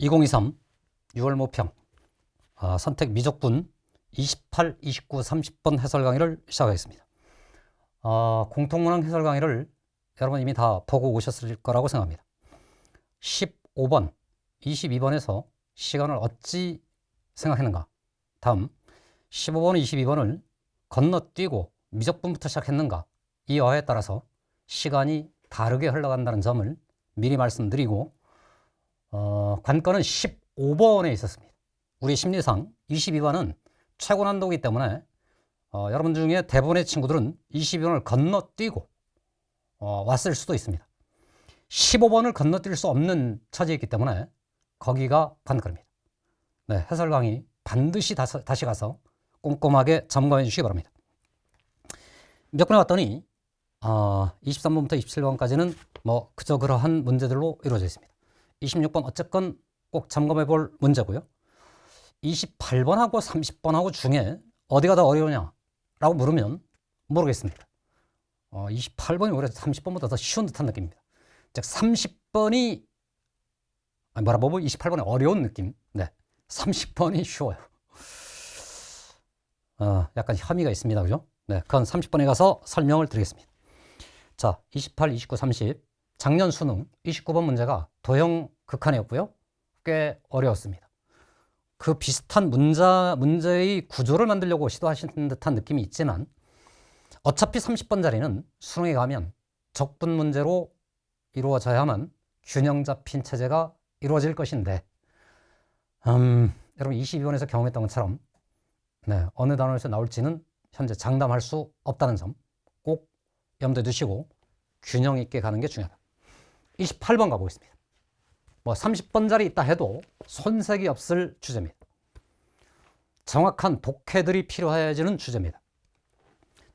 2023 6월 모평 선택 미적분 28, 29, 30번 해설 강의를 시작하겠습니다. 공통문항 해설 강의를 여러분 이미 다 보고 오셨을 거라고 생각합니다. 15번, 22번에서 시간을 어찌 생각했는가? 다음 15번, 22번을 건너뛰고 미적분부터 시작했는가? 이 어에 따라서 시간이 다르게 흘러간다는 점을 미리 말씀드리고 관건은 15번에 있었습니다. 우리 심리상 22번은 최고 난도이기 때문에 여러분 중에 대부분의 친구들은 22번을 건너뛰고 왔을 수도 있습니다. 15번을 건너뛸 수 없는 처지에 있기 때문에 거기가 관건입니다. 네, 해설 강의 반드시 다시 가서 꼼꼼하게 점검해 주시기 바랍니다. 몇 번에 왔더니 23번부터 27번까지는 뭐 그저 그러한 문제들로 이루어져 있습니다. 26번 어쨌건 꼭 점검해 볼 문제고요. 28번하고 30번하고 중에 어디가 더 어려우냐라고 물으면 모르겠습니다. 28번이 오히려 30번보다 더 쉬운 듯한 느낌입니다. 즉 30번이 28번이 어려운 느낌. 네, 30번이 쉬워요. 약간 혐의가 있습니다. 그죠? 네, 그건 30번에 가서 설명을 드리겠습니다. 자, 28, 29, 30 작년 수능 29번 문제가 도형 극한이었고요. 꽤 어려웠습니다. 그 비슷한 문제의 구조를 만들려고 시도하신 듯한 느낌이 있지만 어차피 30번 자리는 수능에 가면 적분 문제로 이루어져야만 균형 잡힌 체제가 이루어질 것인데 여러분 22번에서 경험했던 것처럼 어느 단원에서 나올지는 현재 장담할 수 없다는 점 꼭 염두에 두시고 균형 있게 가는 게 중요하다. 28번 가보겠습니다. 30번 자리 있다 해도 손색이 없을 주제입니다. 정확한 독해들이 필요해지는 주제입니다.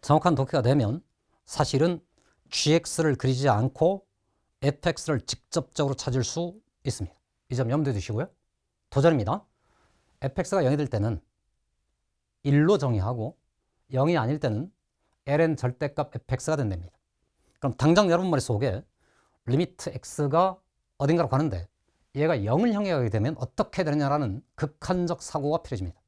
정확한 독해가 되면 사실은 gx를 그리지 않고 fx를 직접적으로 찾을 수 있습니다. 이 점 염두에 두시고요. 도전입니다. fx가 0이 될 때는 1로 정의하고 0이 아닐 때는 ln 절대값 fx가 된답니다. 그럼 당장 여러분 머릿속에 리미트 x가 어딘가로 가는데 얘가 0을 향해 가게 되면 어떻게 되느냐라는 극한적 사고가 필요해집니다.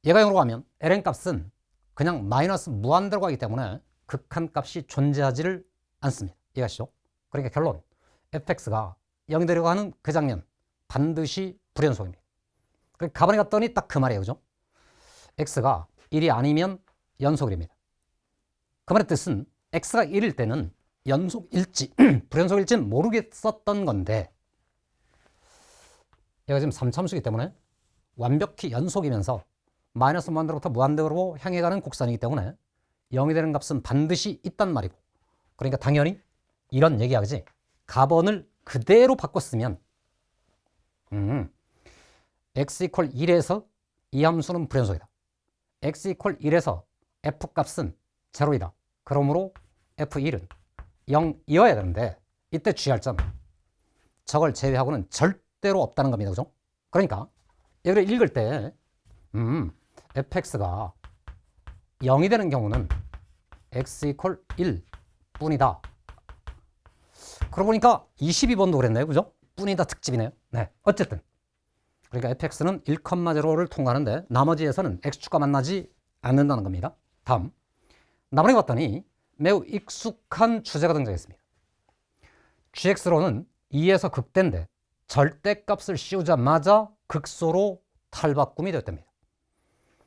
얘가 0으로 가면 ln 값은 그냥 마이너스 무한대로 가기 때문에 극한 값이 존재하지를 않습니다. 이해가시죠? 그러니까 결론 fx가 0이 되려고 하는 그 장면 반드시 불연속입니다. 그러니까 가만히 갔더니 딱 그 말이에요. 그죠? x가 1이 아니면 연속입니다. 그 말의 뜻은 x가 1일 때는 연속일지 불연속일지는 모르겠었던 건데 얘가 지금 3참수이기 때문에 완벽히 연속이면서 마이너스 무한대로부터 무한대로 향해 가는 곡선이기 때문에 0이 되는 값은 반드시 있단 말이고 그러니까 당연히 이런 얘기하지 값원을 그대로 바꿨으면 x 이퀄 1에서 이 함수는 불연속이다. x 이퀄 1에서 f 값은 제로이다. 그러므로 f1은 0이어야 되는데 이때 주의할 점 저걸 제외하고는 절대로 없다는 겁니다. 그죠? 그러니까 이걸 읽을 때 fx가 0이 되는 경우는 x 이퀄 1 뿐이다. 그러고 보니까 22번도 그랬네요. 그죠? 뿐이다 특집이네요. 네, 어쨌든 그러니까 fx는 1,0를 통과하는데 나머지에서는 x축과 만나지 않는다는 겁니다. 다음 나머지 봤더니 매우 익숙한 주제가 등장했습니다. gx로는 2에서 극대인데 절대값을 씌우자마자 극소로 탈바꿈이 되었답니다.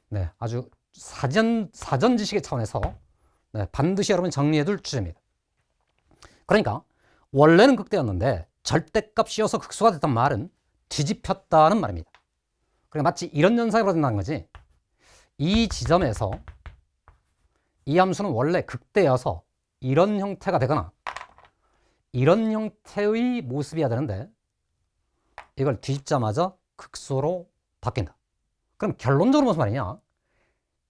네, 아주 사전 지식의 차원에서 반드시 여러분 정리해둘 주제입니다. 그러니까 원래는 극대였는데 절대값 씌워서 극소가 됐단 말은 뒤집혔다는 말입니다. 그러니까 마치 이런 현상이 벌어진다는 거지. 이 지점에서 이 함수는 원래 극대여서 이런 형태가 되거나 이런 형태의 모습이어야 되는데 이걸 뒤집자마자 극소로 바뀐다. 그럼 결론적으로 무슨 말이냐?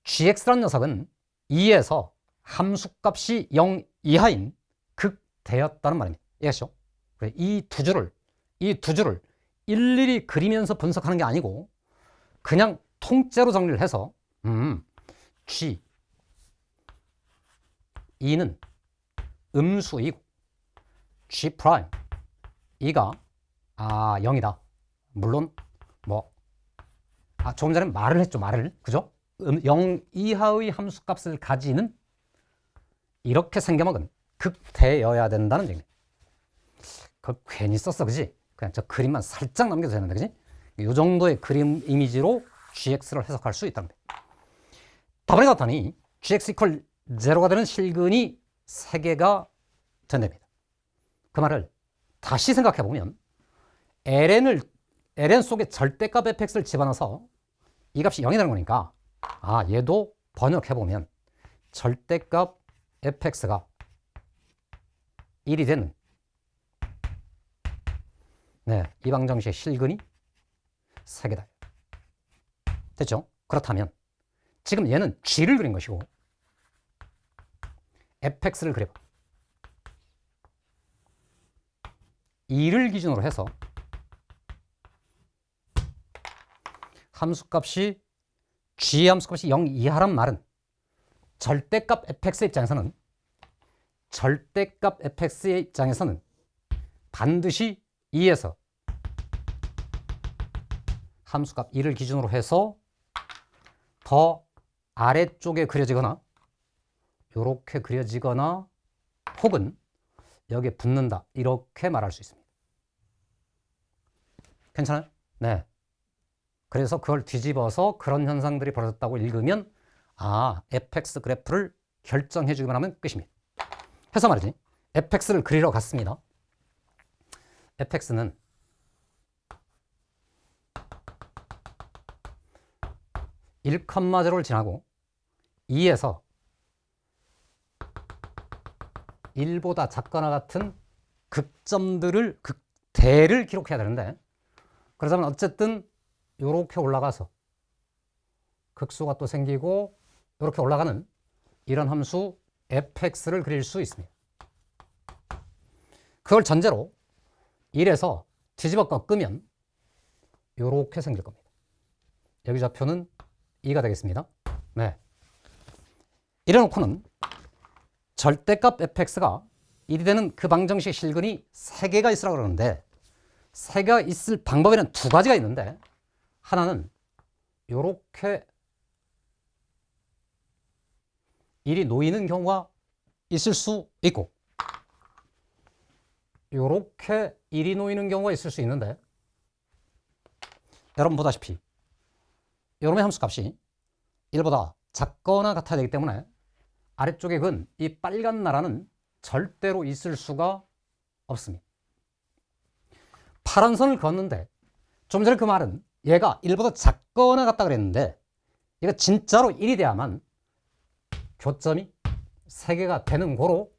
gx라는 녀석은 2에서 함수값이 0 이하인 극대였다는 말입니다. 이해하시죠? 이 두 줄을 일일이 그리면서 분석하는 게 아니고 그냥 통째로 정리를 해서 g 2는 음수이고 g' 2가 0이다. 물론 조금 전에 말을 했죠. 말을. 그죠? 0 이하의 함수값을 가지는 이렇게 생겨먹은 극대여야 된다는 얘기입니다. 그걸 괜히 썼어, 그지? 그냥 저 그림만 살짝 남겨도 되는데, 그지? 이 정도의 그림 이미지로 gx를 해석할 수 있다는 거예요. 답을 해봤더니 gx 이퀄 0가 되는 실근이 3개가 된답니다. 그 말을 다시 생각해보면 ln 속에 절대값 fx를 집어넣어서 이 값이 0이 되는 거니까 얘도 번역해보면 절대값 fx가 1이 되는 이 방정식의 실근이 3개다. 됐죠? 그렇다면 지금 얘는 g를 그린 것이고 fx를 그려봐. 2를 기준으로 해서 함수값이 g 함수값이 0 이하란 말은 절대값 fx의 입장에서는 반드시 2에서 함수값 2를 기준으로 해서 더 아래쪽에 그려지거나 이렇게 그려지거나 혹은 여기에 붙는다 이렇게 말할 수 있습니다. 괜찮아요? 네. 그래서 그걸 뒤집어서 그런 현상들이 벌어졌다고 읽으면 fx 그래프를 결정해 주기만 하면 끝입니다. 해서 말이지 fx를 그리러 갔습니다. fx는 1,0를 지나고 2에서 1보다 작거나 같은 극대를 기록해야 되는데 그러자면 어쨌든 이렇게 올라가서 극수가 또 생기고 이렇게 올라가는 이런 함수 fx를 그릴 수 있습니다. 그걸 전제로 1에서 뒤집어 꺾으면 이렇게 생길 겁니다. 여기 좌표는 2가 되겠습니다. 네. 이래놓고는 절대값 fx가 1이 되는 그 방정식의 실근이 3개가 있으라고 그러는데 3개가 있을 방법에는 2가지가 있는데 하나는 이렇게 1이 놓이는 경우가 있을 수 있고 이렇게 1이 놓이는 경우가 있을 수 있는데 여러분 보다시피 이놈의 함수값이 1보다 작거나 같아야 되기 때문에 아래쪽에 근 이 빨간 나라는 절대로 있을 수가 없습니다. 파란 선을 그었는데 좀 전에 그 말은 얘가 1보다 작거나 같다 그랬는데 얘가 진짜로 1이 돼야만 교점이 3개가 되는 거로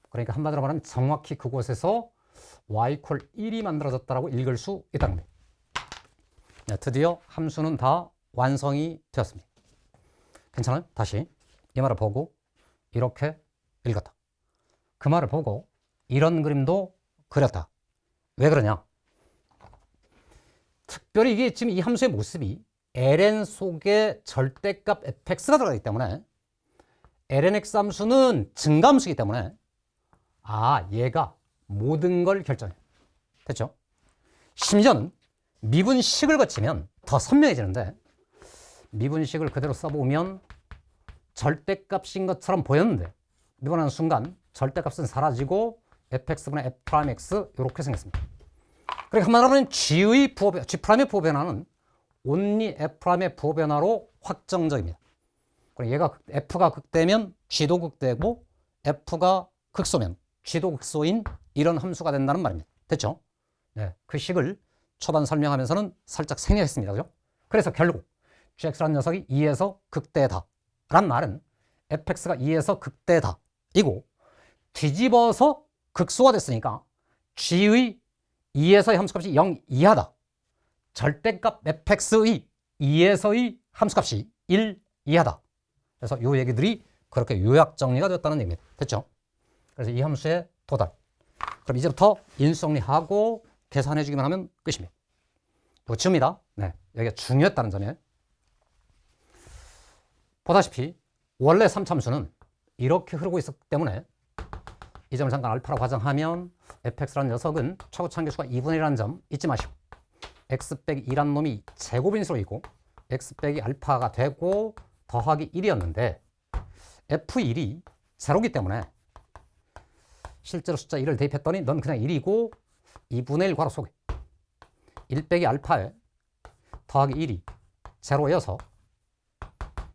그러니까 한마디로 말하면 정확히 그곳에서 y 이퀄 1이 만들어졌다고 읽을 수 있다는 겁니다. 네, 드디어 함수는 다 완성이 되었습니다. 괜찮아요? 다시 이 말을 보고 이렇게 읽었다. 그 말을 보고 이런 그림도 그렸다. 왜 그러냐? 특별히 이게 지금 이 함수의 모습이 ln 속에 절대값 fx가 들어가기 때문에 lnx 함수는 증가함수이기 때문에 얘가 모든 걸 결정해. 됐죠? 심지어는 미분식을 거치면 더 선명해지는데 미분식을 그대로 써보면 절대값인 것처럼 보였는데 미분하는 순간 절대값은 사라지고 fx분의 f'x 이렇게 생겼습니다. 그러니까 한마디로 하면 g의 부호 변화는 only f'의 부호 변화로 확정적입니다. 그럼 얘가 f가 극대면 g도 극대고 f가 극소면 g도 극소인 이런 함수가 된다는 말입니다. 됐죠? 네, 그 식을 초반 설명하면서는 살짝 생략했습니다. 그죠? 그래서 결국 gx라는 녀석이 2에서 극대다 란 말은 fx가 2에서 극대다 이고 뒤집어서 극소가 됐으니까 g의 2에서의 함수값이 0 이하다. 절대값 fx의 2에서의 함수값이 1 이하다. 그래서 이 얘기들이 그렇게 요약 정리가 되었다는 얘기입니다. 됐죠? 그래서 이 함수의 도달. 그럼 이제부터 인수정리하고 계산해 주기만 하면 끝입니다. 이거 지웁니다. 네, 여기가 중요했다는 점이에요. 보다시피 원래 3참수는 이렇게 흐르고 있었기 때문에 이 점을 잠깐 알파로 가정하면 fx라는 녀석은 최고 참계수가 2분의 1이라는 점 잊지 마시고 x 빼기 2란 놈이 제곱인수로 있고 x 빼기 알파가 되고 더하기 1이었는데 F1이 제로기 때문에 실제로 숫자 1을 대입했더니 넌 그냥 1이고 2분의 1 괄호 속에 1 빼기 알파에 더하기 1이 제로여서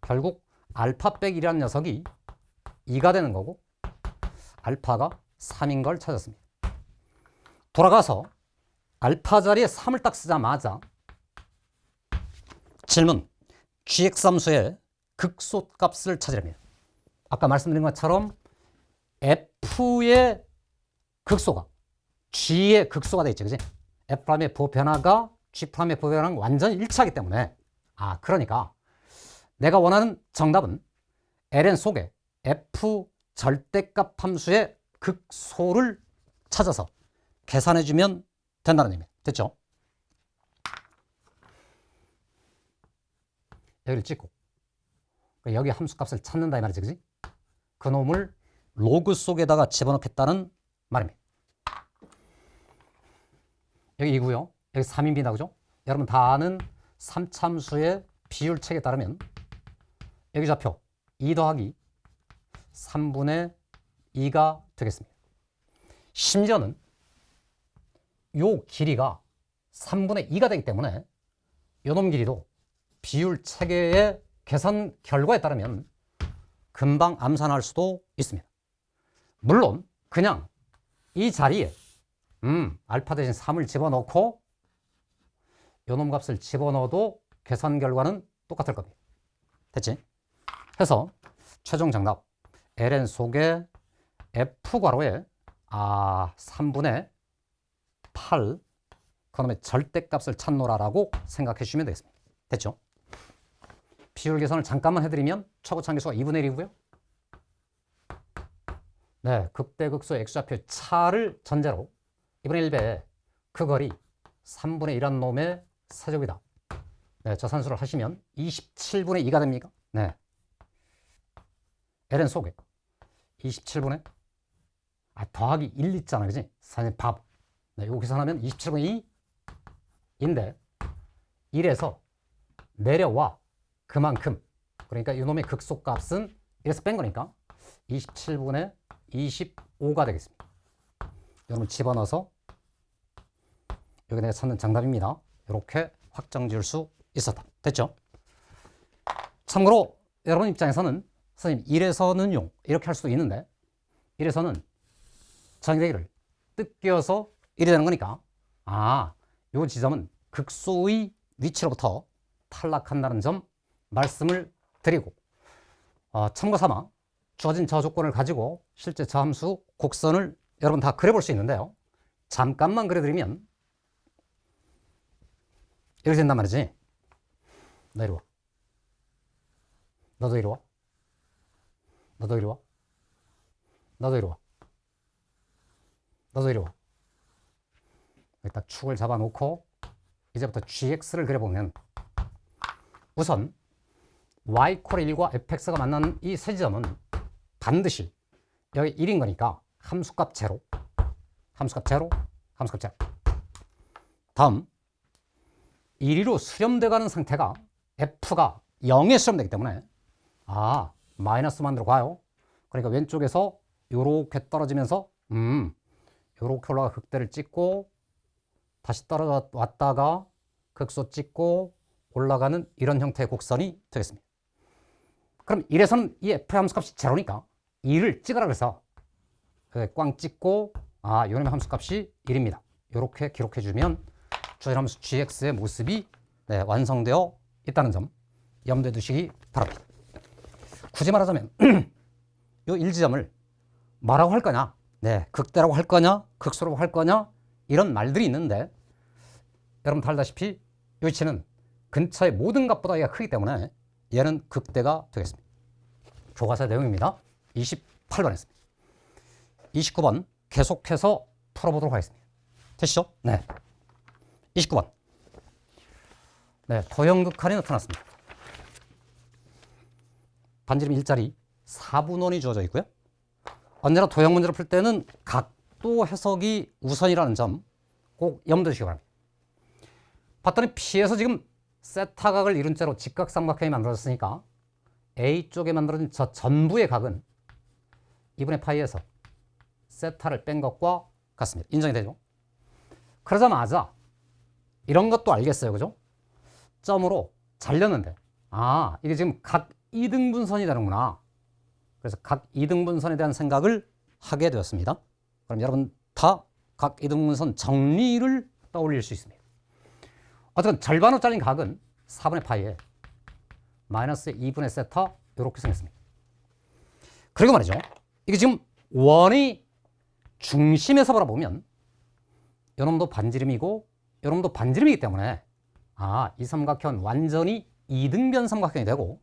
결국 알파 빼기 1이라는 녀석이 2가 되는 거고 알파가 3인 걸 찾았습니다. 돌아가서 알파 자리에 3을 딱 쓰자마자 질문 gx 함수의 극소값을 찾으랍니다. 아까 말씀드린 것처럼 f의 극소가 g의 극소가 되어 있죠. 그지? f'의 부호변화가 g'의 부호변화랑 완전히 일치하기 때문에 그러니까 내가 원하는 정답은 ln 속에 f 절대값 함수의 극소를 찾아서 계산해주면 된다는 의미입니다. 됐죠? 여기를 찍고 여기 함수값을 찾는다 이 말이지. 그지? 그 놈을 로그 속에다가 집어넣겠다는 말입니다. 여기 2고요. 여기 3인비다. 그죠? 여러분 다 아는 3참수의 비율책에 따르면 여기 좌표 2 더하기 3분의 2가 되겠습니다. 심지어는 요 길이가 3분의 2가 되기 때문에 요놈 길이도 비율 체계의 계산 결과에 따르면 금방 암산할 수도 있습니다. 물론 그냥 이 자리에 알파 대신 3을 집어넣고 요놈 값을 집어넣어도 계산 결과는 똑같을 겁니다. 됐지? 해서 최종 정답 ln 속에 f 괄호에 3분의 8 그놈의 절대값을 찾노라라고 생각해 주시면 되겠습니다. 됐죠? 비율 계산을 잠깐만 해드리면 최고 참계수가 2분의 1이고요. 네, 극대극소의 x좌표의 차를 전제로 2분의 1배의 그 거리 3분의 1한 놈의 세제곱이다. 네, 저 산수를 하시면 27분의 2가 됩니까? 네. ln 속에 27분의 더하기 1 있잖아. 그지? 사실 밥. 네, 이거 계산하면 27분의 2인데 1에서 내려와 그만큼. 그러니까 이놈의 극소값은 1에서 뺀 거니까 27분의 25가 되겠습니다. 여러분 집어넣어서 여기 내가 찾는 정답입니다. 이렇게 확정 지을 수 있었다. 됐죠? 참고로 여러분 입장에서는 선생님 1에서는요 이렇게 할 수도 있는데 1에서는 정의대기를 뜯겨서 1이 되는 거니까 요 지점은 극소의 위치로부터 탈락한다는 점 말씀을 드리고 참고 삼아 주어진 저 조건을 가지고 실제 저 함수 곡선을 여러분 다 그려볼 수 있는데요. 잠깐만 그려드리면 이렇게 된단 말이지. 너 이리 와. 너도 이리 와. 너도 이리 와. 너도 이리 와. 너도 이리 와. 여기 딱 축을 잡아놓고 이제부터 gx를 그려보면 우선 y=1과 fx가 만나는 이 세 지점은 반드시 여기 1인 거니까 함수값 제로, 함수값 제로, 함수값 제로. 다음 1위로 수렴돼 가는 상태가 f가 0에 수렴되기 때문에 마이너스만 들어가요. 그러니까 왼쪽에서 요렇게 떨어지면서 요렇게 올라가 극대를 찍고 다시 떨어졌다가 극소 찍고 올라가는 이런 형태의 곡선이 되겠습니다. 그럼 1에서는 이 f 함수값이 제로니까 2를 찍으라 그래서 꽝 찍고 요놈의 함수값이 1입니다. 이렇게 기록해 주면 주어진 함수 gx의 모습이 완성되어 있다는 점 염두에 두시기 바랍니다. 굳이 말하자면 이 1지점을 뭐라고 할 거냐, 극대라고 할 거냐, 극소라고 할 거냐 이런 말들이 있는데 여러분 다 알다시피 이 위치는 근처의 모든 값보다 얘가 크기 때문에 얘는 극대가 되겠습니다. 교과서 내용입니다. 28번이었습니다. 29번 계속해서 풀어보도록 하겠습니다. 되시죠? 네. 29번. 네, 도형극한이 나타났습니다. 반지름 일자리 4분원이 주어져 있고요. 언제나 도형 문제를 풀 때는 각도 해석이 우선이라는 점 꼭 염두에 두시기 바랍니다. 봤더니 P에서 지금 세타각을 이룬 채로 직각삼각형이 만들어졌으니까 A쪽에 만들어진 저 전부의 각은 2분의 파이에서 세타를 뺀 것과 같습니다. 인정이 되죠? 그러자마자 이런 것도 알겠어요. 그죠? 점으로 잘렸는데 이게 지금 각 2등분선이 되는구나. 그래서 각 2등분선에 대한 생각을 하게 되었습니다. 그럼 여러분 다 각 2등분선 정리를 떠올릴 수 있습니다. 어쨌든 절반으로 잘린 각은 4분의 파이에 마이너스 2분의 세타 이렇게 생겼습니다. 그리고 말이죠. 이게 지금 원의 중심에서 바라보면 요놈도 반지름이고 요놈도 반지름이기 때문에 이 삼각형은 완전히 2등변 삼각형이 되고,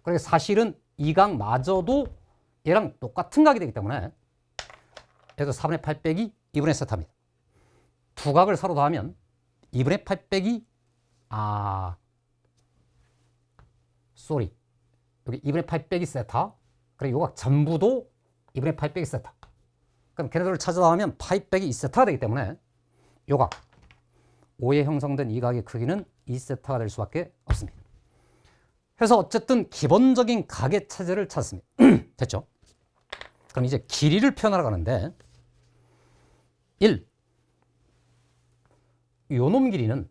그리고 사실은 이 각마저도 얘랑 똑같은 각이 되기 때문에 얘도 4분의 8 빼기 2분의 세타입니다. 두 각을 서로 더하면 2분의 8 빼기 여기 2분의 8 빼기 세타, 그리고 요 각 전부도 2분의 8 빼기 세타. 그럼 걔네들을 찾아 더하면 파이 빼기 2세타가 되기 때문에 요 각 5에 형성된 이 각의 크기는 2세타가 될 수밖에 없습니다. 그래서 어쨌든 기본적인 각의 체제를 찾았습니다. 됐죠? 그럼 이제 길이를 표현하러 가는데 1. 요놈 길이는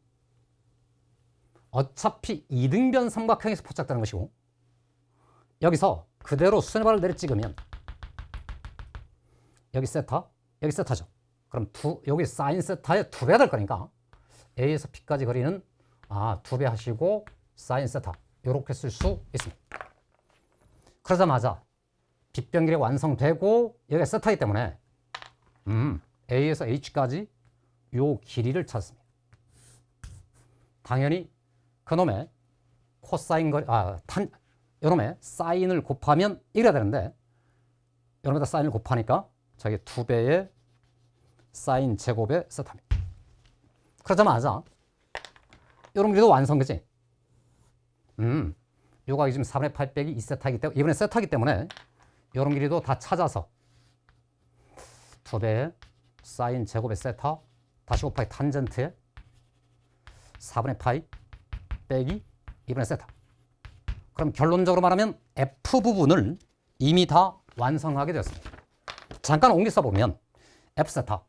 어차피 2등변 삼각형에서 포착되는 것이고, 여기서 그대로 수선의 내려 찍으면 여기 세타, 여기 세타죠. 그럼 여기 사인 세타의 2배가 될 거니까 A에서 P까지 거리는 2배 하시고 사인 세타 이렇게 쓸 수 있습니다. 그러자마자 빗변길이 완성되고 여기가 세타이기 때문에 A에서 H까지 요 길이를 찾습니다. 당연히 그놈의 코사인 거리, 요놈의 사인을 곱하면 이래야 되는데 요놈에다 사인을 곱하니까 저게 2배의 사인 제곱의 세타입니다. 그러자마자 요놈 길이도 완성되지. 요가 지금 4분의 8 빼기 2세타이기 때문에 이번에 세타이기 때문에 요놈 길이도 다 찾아서 2배의 사인 제곱의 세타 다시 곱하기 탄젠트에 4분의 파이 빼기 2분의 세타. 그럼 결론적으로 말하면 F 부분을 이미 다 완성하게 되었습니다. 잠깐 옮겨 써보면 F 세타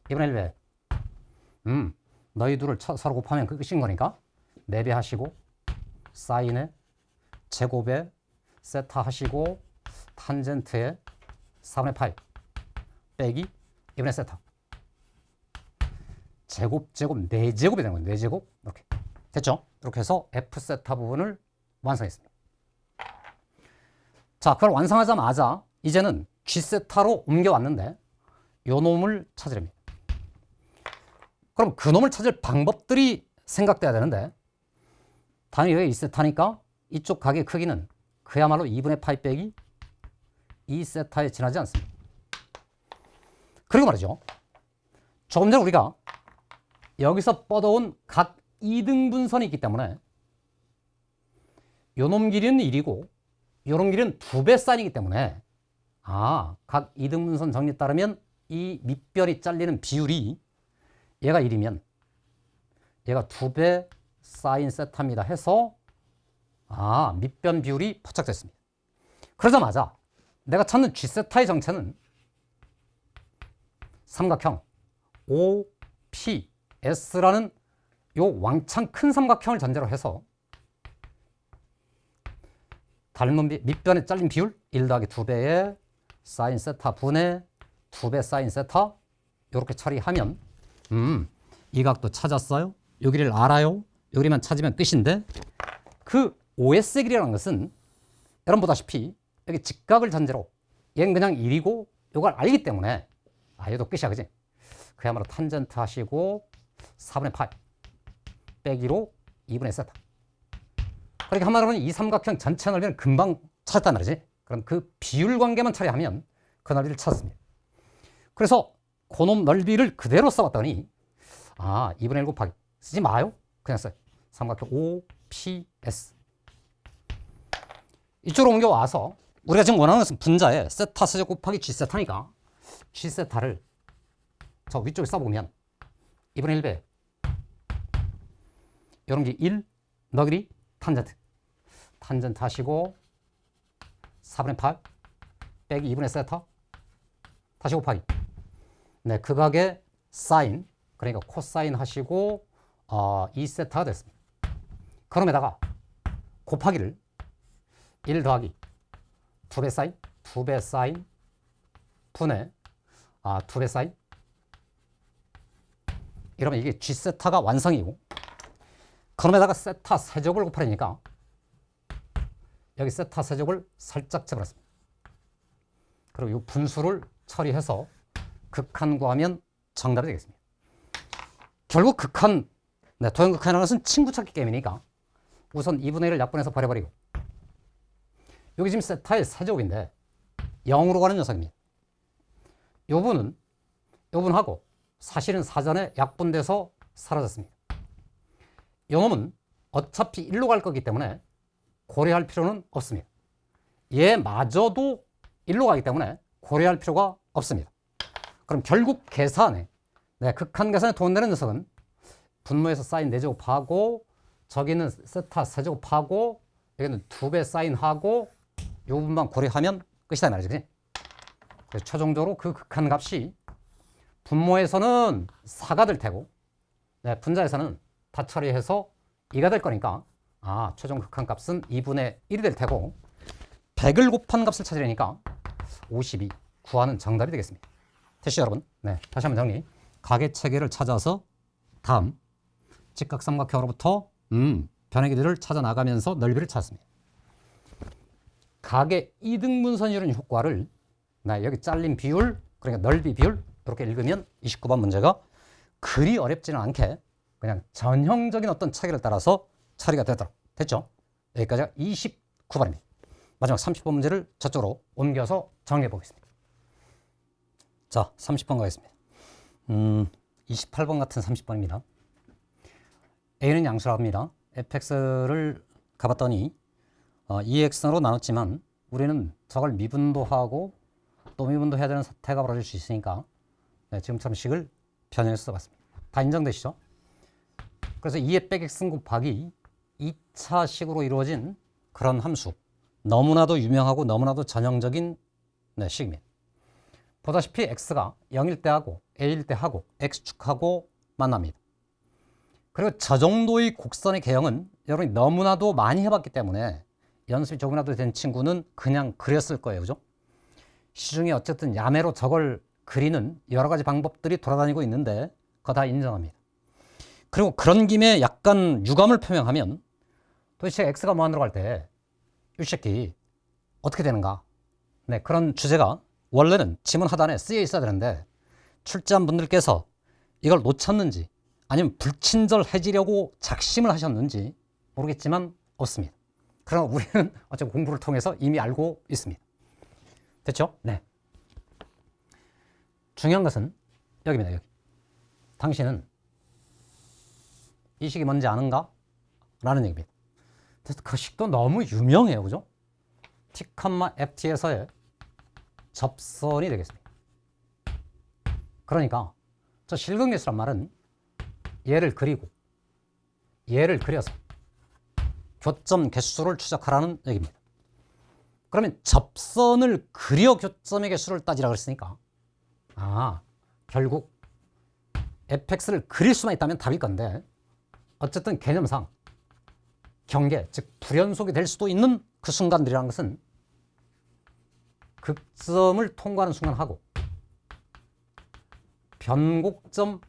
2분의 1배 너희 둘을 서로 곱하면 그 끝인 거니까 4배 하시고 사인에 제곱에 세타 하시고 탄젠트에 4분의 8 빼기 2분의 세타 제곱 4제곱이 되는 거예요. 4제곱 이렇게 됐죠? 이렇게 해서 F 세타 부분을 완성했습니다. 자, 그걸 완성하자마자 이제는 G 세타로 옮겨왔는데 요 놈을 찾으렵니다. 그럼 그 놈을 찾을 방법들이 생각돼야 되는데 당연히 여기 2세타니까 이쪽 각의 크기는 그야말로 2분의 파이 빼기 2세타에 지나지 않습니다. 그리고 말이죠. 조금 전에 우리가 여기서 뻗어온 각 2등분선이 있기 때문에 요놈 길이는 1이고 요놈 길이는 2배 사인이기 때문에 각 2등분선 정리에 따르면 이 밑변이 잘리는 비율이 얘가 1이면 얘가 2배 사인 세타입니다 해서 밑변 비율이 포착됐습니다. 그러자마자 내가 찾는 G세타의 정체는 삼각형 OPS라는 요 왕창 큰 삼각형을 전제로 해서 닮은 밑변에 잘린 비율 1 더하기 2배의 사인 세타 분의 2배 사인 세타 이렇게 처리하면 이 각도 찾았어요. 요 길이를 알아요. 요 길이만 찾으면 끝인데 그 OS의 길이라는 것은 여러분 보다시피 여기 직각을 전제로 얘는 그냥 1이고 요걸 알기 때문에 얘도 끝이야, 그지? 그야말로 탄젠트 하시고 4분의 8 빼기로 2분의 세타. 그러니까 한마디로 하면 이 삼각형 전체 넓이는 금방 찾았단 말이지. 그럼 그 비율 관계만 처리하면 그 넓이를 찾았습니다. 그래서 그놈 넓이를 그대로 써봤더니 2분의 1 곱하기 쓰지 마요. 그냥 써요. 삼각형 OPS. 이쪽으로 옮겨와서 우리가 지금 원하는 것은 분자에 세타 세제 곱하기 G세타니까 G세타를 저 위쪽에 써보면 2분의 1배. 이런 게 1, 너구리, 탄젠트. 탄젠트 하시고 4분의 8 빼기 2분의 세타 다시 곱하기. 네, 극악의 사인, 그러니까 코사인 하시고 2세타가 됐습니다. 그럼에다가 곱하기를 1 더하기 2배 사인, 2배 사인 분의 2배 사인. 이러면 이게 G세타가 완성이고, 그럼에다가 세타 세제곱을 곱하려니까 여기 세타 세제곱을 살짝 재버렸습니다. 그리고 이 분수를 처리해서 극한 구하면 정답이 되겠습니다. 결국 극한, 네, 도형 극한이라는 것은 친구 찾기 게임이니까 우선 2분의 1을 약분해서 버려버리고, 여기 지금 세타의 세제곱인데 0으로 가는 녀석입니다. 요 부분하고 사실은 사전에 약분돼서 사라졌습니다. 요 놈은 어차피 1로 갈 거기 때문에 고려할 필요는 없습니다. 얘마저도 1로 가기 때문에 고려할 필요가 없습니다. 그럼 결국 계산에, 네, 극한 계산에 도움되는 녀석은 분모에서 사인 4제곱하고 저기는 세타 세제곱하고 여기는 2배 사인하고 요 부분만 고려하면 끝이다 말이지. 그래서 최종적으로 그 극한 값이 분모에서는 4가 될 테고, 네, 분자에서는 다 처리해서 2가 될 거니까 최종 극한 값은 2분의 1이 될 테고, 100을 곱한 값을 찾으려니까 52 구하는 정답이 되겠습니다. 됐죠, 여러분? 네, 다시 한번 정리. 가계 체계를 찾아서 다음 직각삼각형으로부터 변의 길이를 찾아 나가면서 넓이를 찾습니다. 가계 이등분선 이루는 효과를 여기 잘린 비율, 그러니까 넓이 비율 이렇게 읽으면 29번 문제가 그리 어렵지는 않게 그냥 전형적인 어떤 체계를 따라서 처리가 되도록 됐죠. 여기까지가 29번입니다. 마지막 30번 문제를 저쪽으로 옮겨서 정리해 보겠습니다. 자, 30번 가겠습니다. 28번 같은 30번입니다. A는 양수라고 합니다. fx를 가봤더니 2x로 나눴지만 우리는 저걸 미분도하고 또 미분도 해야 되는 사태가 벌어질 수 있으니까, 네, 지금처럼 식을 변형해서 써봤습니다. 다 인정되시죠? 그래서 2의 빼기 x 곱하기 2차 식으로 이루어진 그런 함수, 너무나도 유명하고 너무나도 전형적인, 네, 식입니다. 보다시피 x가 0일 때 하고 a일 때 하고 x축하고 만납니다. 그리고 저 정도의 곡선의 개형은 여러분이 너무나도 많이 해봤기 때문에 연습이 조금이라도 된 친구는 그냥 그렸을 거예요. 그죠? 시중에 어쨌든 야매로 저걸 그리는 여러 가지 방법들이 돌아다니고 있는데 그거 다 인정합니다. 그리고 그런 김에 약간 유감을 표명하면, 도대체 x가 무한으로 갈 때 이 새끼 어떻게 되는가? 네, 그런 주제가 원래는 지문 하단에 쓰여 있어야 되는데 출제한 분들께서 이걸 놓쳤는지 아니면 불친절해지려고 작심을 하셨는지 모르겠지만 없습니다. 그러나 우리는 어차피 공부를 통해서 이미 알고 있습니다. 됐죠? 네. 중요한 것은 여기입니다. 여기. 당신은 이 식이 뭔지 아는가? 라는 얘기입니다. 그래서 그 식도 너무 유명해요. 그죠? T, FT에서의 접선이 되겠습니다. 그러니까 저 실근계수란 말은 얘를 그리고 얘를 그려서 교점 개수를 추적하라는 얘기입니다. 그러면 접선을 그려 교점의 개수를 따지라 그랬으니까 결국 fx를 그릴 수만 있다면 답일 건데, 어쨌든 개념상 경계, 즉 불연속이 될 수도 있는 그 순간들이라는 것은 극점을 통과하는 순간하고 변곡점,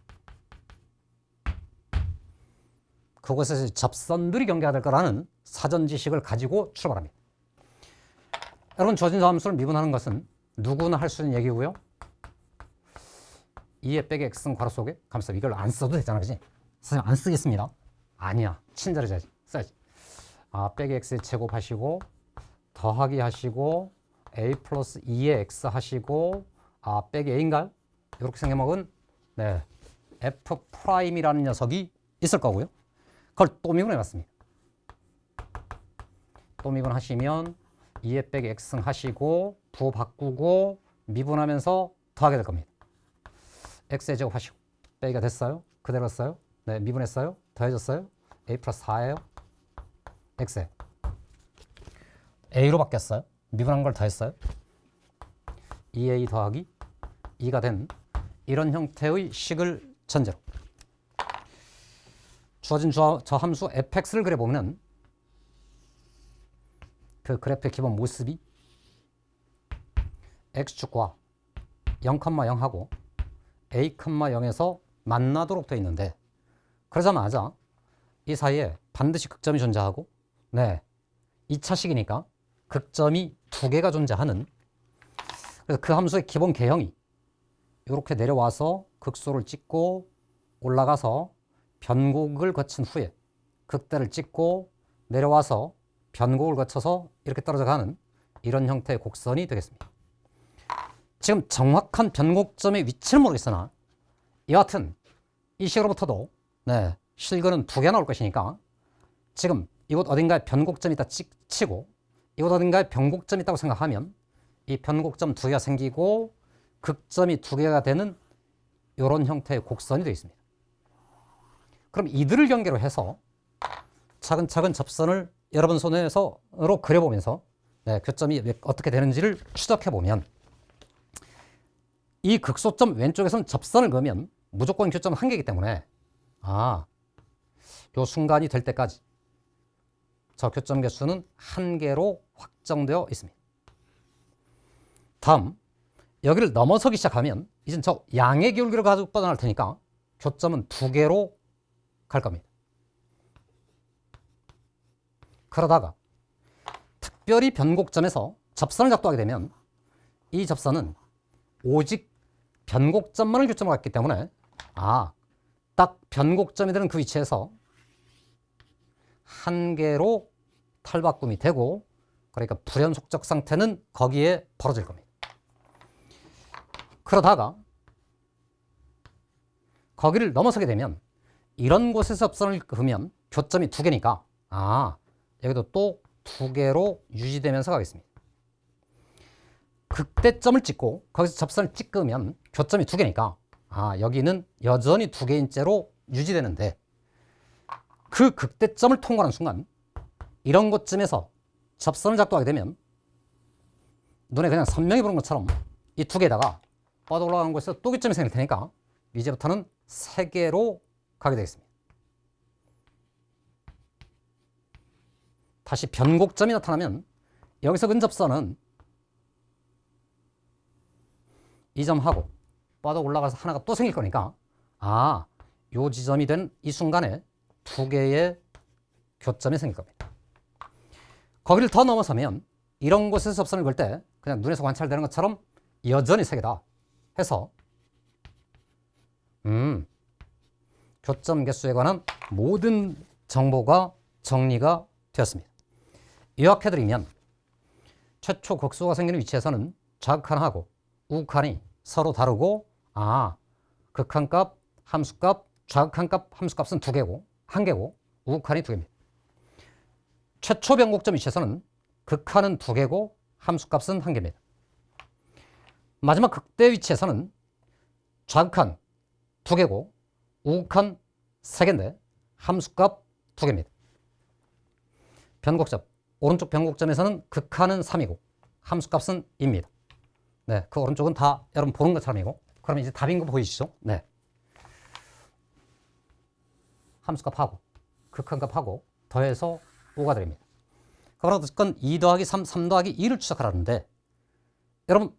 그곳에서 접선들이 경계가 될 거라는 사전 지식을 가지고 출발합니다. 여러분, 조진수 함수를 미분하는 것은 누구나 할 수 있는 얘기고요. 2의 빼기 x는 괄호 속에 감싸. 이걸 안 써도 되잖아, 그지? 선생님 안 쓰겠습니다. 아니야, 친절해져야지. 써야지. 빼기 x의 제곱 하시고 더하기 하시고 a 플러스 2의 x 하시고 빼기 a인가요? 이렇게 생겨먹은, 네, f 프라임이라는 녀석이 있을 거고요. 그걸 또 미분해봤습니다. 또 미분하시면 2의 빼기 x 하시고 부호 바꾸고 미분하면서 더하게 될 겁니다. x의 제곱 하시고 빼기가 됐어요. 그대로 써요? 네, 미분했어요? 더해졌어요? a 플러스 4예요? x에 a로 바뀌었어요? 미분한 걸 더했어요? 2a 더하기 2가 된 이런 형태의 식을 전제로 주어진 저 함수 fx를 그려보면 그 그래프의 기본 모습이 x축과 0,0하고 a,0에서 만나도록 되어 있는데 그러자마자 이 사이에 반드시 극점이 존재하고 네, 2차식이니까 극점이 두 개가 존재하는 그래서 그 함수의 기본 개형이 이렇게 내려와서 극소를 찍고 올라가서 변곡을 거친 후에 극대를 찍고 내려와서 변곡을 거쳐서 이렇게 떨어져 가는 이런 형태의 곡선이 되겠습니다. 지금 정확한 변곡점의 위치는 모르겠으나 여하튼 이 식으로부터도 네, 실근은 두 개 나올 것이니까 지금 이곳 어딘가에 변곡점이 있다 치고 이곳 어딘가에 변곡점이 있다고 생각하면 이 변곡점 두 개가 생기고 극점이 두 개가 되는 이런 형태의 곡선이 되어 있습니다. 그럼 이들을 연계로 해서 차근차근 접선을 여러분 손에서로 그려보면서 네, 교점이 어떻게 되는지를 추적해보면 이 극소점 왼쪽에서는 접선을 그으면 무조건 교점 한 개이기 때문에 요 순간이 될 때까지 저 교점 개수는 한 개로 확정되어 있습니다. 다음 여기를 넘어서기 시작하면 이젠 저 양의 기울기를 가지고 뻗어날 테니까 교점은 두 개로 갈 겁니다. 그러다가 특별히 변곡점에서 접선을 작동하게 되면 이 접선은 오직 변곡점만을 교점으로 갔기 때문에 딱 변곡점이 되는 그 위치에서 한 개로 탈바꿈이 되고 그러니까 불연속적 상태는 거기에 벌어질 겁니다. 그러다가 거기를 넘어서게 되면 이런 곳에서 접선을 그으면 교점이 두 개니까 여기도 또 두 개로 유지되면서 가겠습니다. 극대점을 찍고 거기서 접선을 찍으면 교점이 두 개니까 여기는 여전히 두 개인 채로 유지되는데 그 극대점을 통과하는 순간 이런 곳쯤에서 접선을 작동하게 되면 눈에 그냥 선명히 보는 것처럼 이 두 개에다가 뻗어 올라가는 곳에서 또 교점이 생길 테니까 이제부터는 세 개로 가게 되겠습니다. 다시 변곡점이 나타나면 여기서 근접선은 이 점하고 뻗어 올라가서 하나가 또 생길 거니까 요 지점이 된 이 순간에 두 개의 교점이 생길 겁니다. 거기를 더 넘어서면 이런 곳에서 접선을 그을 때 그냥 눈에서 관찰되는 것처럼 여전히 세 개다 해서 교점 개수에 관한 모든 정보가 정리가 되었습니다. 요약해드리면 최초 극소가 생기는 위치에서는 좌극한하고 우극한이 서로 다르고 극한값, 함수값, 좌극한값, 함수값은 두 개고 한 개고 우극한이 두 개입니다. 최초 변곡점 위치에서는 극한은 두 개고 함수값은 한 개입니다. 마지막 극대 위치에서는 좌극한 두 개고 우극한 세 개인데 함수값 두 개입니다. 변곡점 오른쪽 변곡점에서는 극한은 3이고 함수값은 2입니다. 네, 그 오른쪽은 다 여러분 보는 것처럼이고 그러면 이제 답인 거 보이시죠? 네. 함수값하고 극한값하고 더해서 5가 됩니다. 그러면 어쨌건 2 더하기 3, 3 더하기 2를 추적하라는데 여러분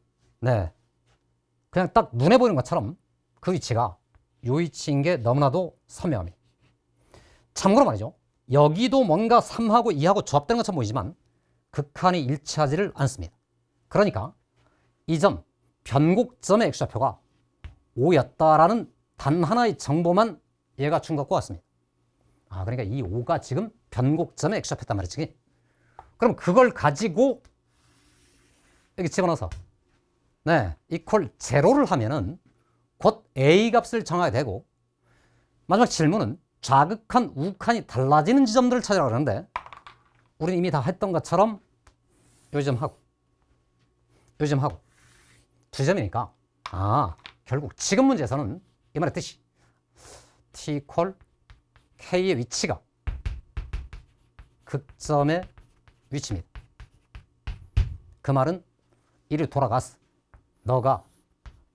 그냥 딱 눈에 보이는 것처럼 그 위치가 요 위치인 게 너무나도 선명합니다. 참고로 말이죠. 여기도 뭔가 3하고 2하고 조합되는 것처럼 보이지만 극한이 일치하지를 않습니다. 그러니까 이 점 변곡점의 X좌표가 5였다라는 단 하나의 정보만 얘가 준 것과 같습니다. 그러니까 이 5가 지금 변곡점의 X좌표였단 말이지. 그럼 그걸 가지고 여기 집어넣어서 이퀄 제로를 하면은 곧 A 값을 정하게 되고 마지막 질문은 좌극한, 우극한이 달라지는 지점들을 찾으라고 그러는데 우리는 이미 다 했던 것처럼 요 점하고 요 점하고 두 점이니까 결국 지금 문제에서는 이 말의 뜻이 t 이퀄 k의 위치가 극점의 위치입니다. 그 말은 이리 돌아갔어. 너가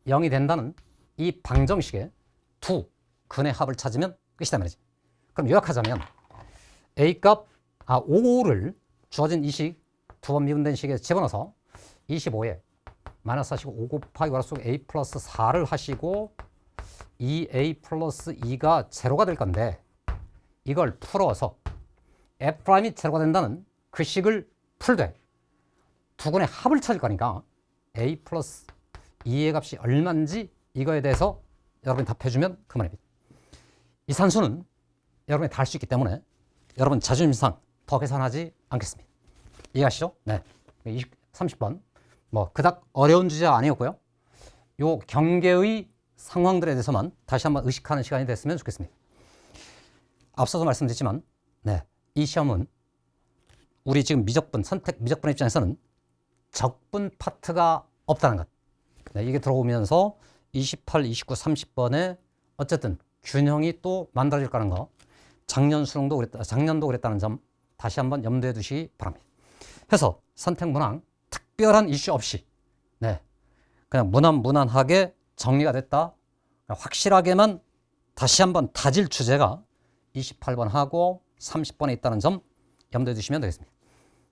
0이 된다는 이 방정식의 두 근의 합을 찾으면 끝이다 말이지. 그럼 요약하자면 A값 5를 주어진 이 식 두 번 미분된 식에 집어넣어서 25에 마이너스 하시고 5 곱하기 괄호속 A 플러스 4를 하시고 2A 플러스 2가 제로가 될 건데 이걸 풀어서 F'이 제로가 된다는 그 식을 풀되 두 근의 합을 찾을 거니까 A 플러스 2의 값이 얼마인지 이거에 대해서 여러분이 답해주면 그만입니다. 이 산수는 여러분이 다 할 수 있기 때문에 여러분 자존심상 더 계산하지 않겠습니다. 이해하시죠? 네. 30번. 뭐 그닥 어려운 주제가 아니었고요. 요 경계의 상황들에 대해서만 다시 한번 의식하는 시간이 됐으면 좋겠습니다. 앞서서 말씀드렸지만 네. 이 시험은 우리 지금 미적분, 선택 미적분의 입장에서는 적분 파트가 없다는 것. 네, 이게 들어오면서 28, 29, 30번에 어쨌든 균형이 또 만들어질 거라는 거. 작년도 그랬다는 점 다시 한번 염두에 두시기 바랍니다. 해서 선택 문항 특별한 이슈 없이 네, 그냥 무난하게 정리가 됐다. 확실하게만 다시 한번 다질 주제가 28번하고 30번에 있다는 점 염두에 두시면 되겠습니다.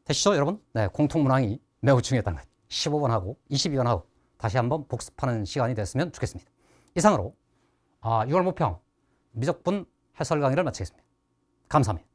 되시죠, 여러분? 네, 공통 문항이 매우 중요했다는 것. 15번하고 22번하고 다시 한번 복습하는 시간이 됐으면 좋겠습니다. 이상으로 6월 모평 미적분 해설 강의를 마치겠습니다. 감사합니다.